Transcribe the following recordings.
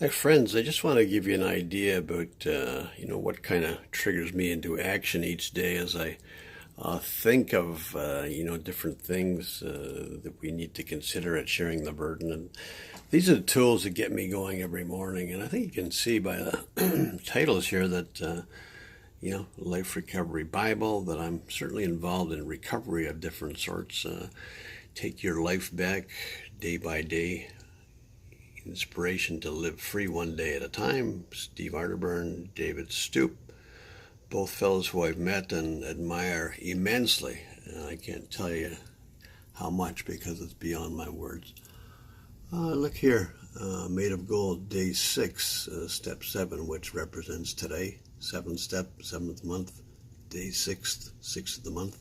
Hi friends, I just want to give you an idea about what kind of triggers me into action each day as I think of different things that we need to consider at sharing the burden. And these are the tools that get me going every morning. And I think you can see by the titles here that Life Recovery Bible, that I'm certainly involved in recovery of different sorts. Take your life back day by day. Inspiration to live free one day at a time. Steve Arterburn, David Stoop, both fellows who I've met and admire immensely. I can't tell you how much because it's beyond my words. Look here, Made of Gold, day 6, step 7, which represents today. 7th step, 7th month, day 6th, 6th of the month.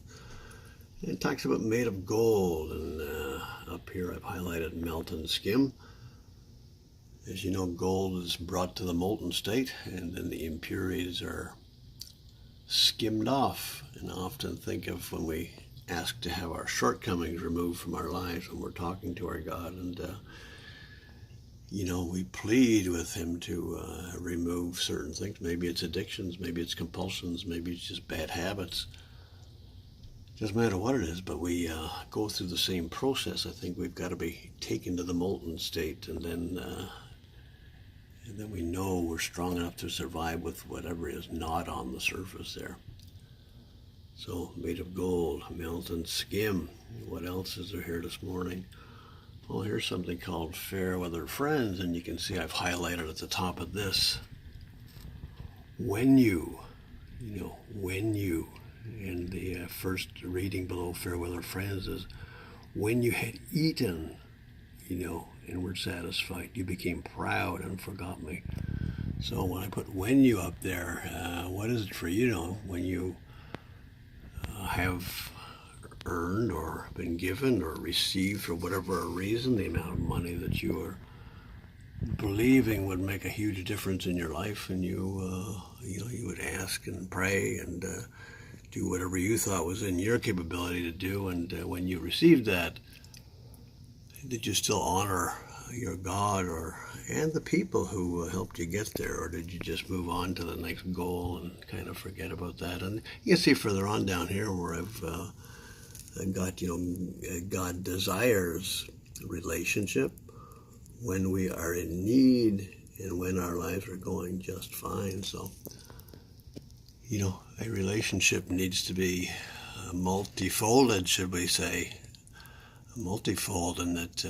And it talks about made of gold, and up here I've highlighted melt and skim. As you know, gold is brought to the molten state, and then the impurities are skimmed off. And I often think of when we ask to have our shortcomings removed from our lives when we're talking to our God, and we plead with Him to remove certain things. Maybe it's addictions, maybe it's compulsions, maybe it's just bad habits. Doesn't matter what it is, but we go through the same process. I think we've got to be taken to the molten state, and then we know we're strong enough to survive with whatever is not on the surface there. So, made of gold, melt and skim. What else is there here this morning? Well, here's something called fair weather friends, and you can see I've highlighted at the top of this. When you. And the first reading below fair weather friends is, when you had eaten, and were satisfied, you became proud and forgot me. So when I put when you up there, what is it for you? When you have earned or been given or received for whatever reason the amount of money that you are believing would make a huge difference in your life, and you would ask and pray and do whatever you thought was in your capability to do, and when you received that, did you still honor your God and the people who helped you get there, or did you just move on to the next goal and kind of forget about that? And you can see further on down here where I've got, God desires relationship when we are in need and when our lives are going just fine. So, a relationship needs to be multifolded, should we say. Multifold, and that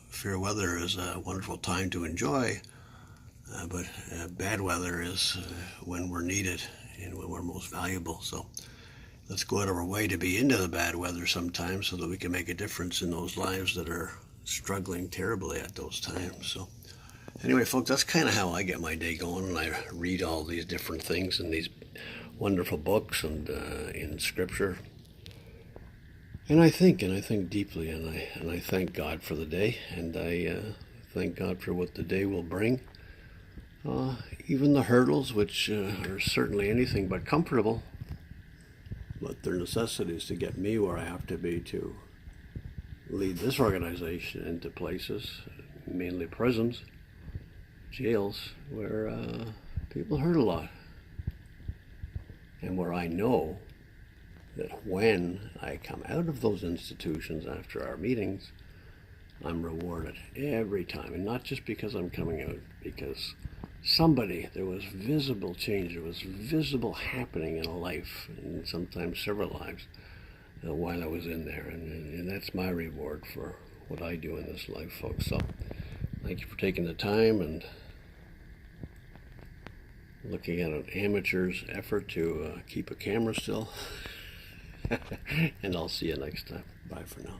fair weather is a wonderful time to enjoy, but bad weather is when we're needed and when we're most valuable. So let's go out of our way to be into the bad weather sometimes so that we can make a difference in those lives that are struggling terribly at those times. So anyway, folks, that's kind of how I get my day going, and I read all these different things in these wonderful books and in Scripture. And I think deeply, and I thank God for the day, and I thank God for what the day will bring. Even the hurdles, which are certainly anything but comfortable, but they're necessities to get me where I have to be to lead this organization into places, mainly prisons, jails, where people hurt a lot, and where I know that when I come out of those institutions after our meetings, I'm rewarded every time. And not just because I'm coming out, because there was visible change, there was visible happening in a life, and sometimes several lives, while I was in there. And that's my reward for what I do in this life, folks. So thank you for taking the time and looking at an amateur's effort to keep a camera still. And I'll see you next time. Bye for now.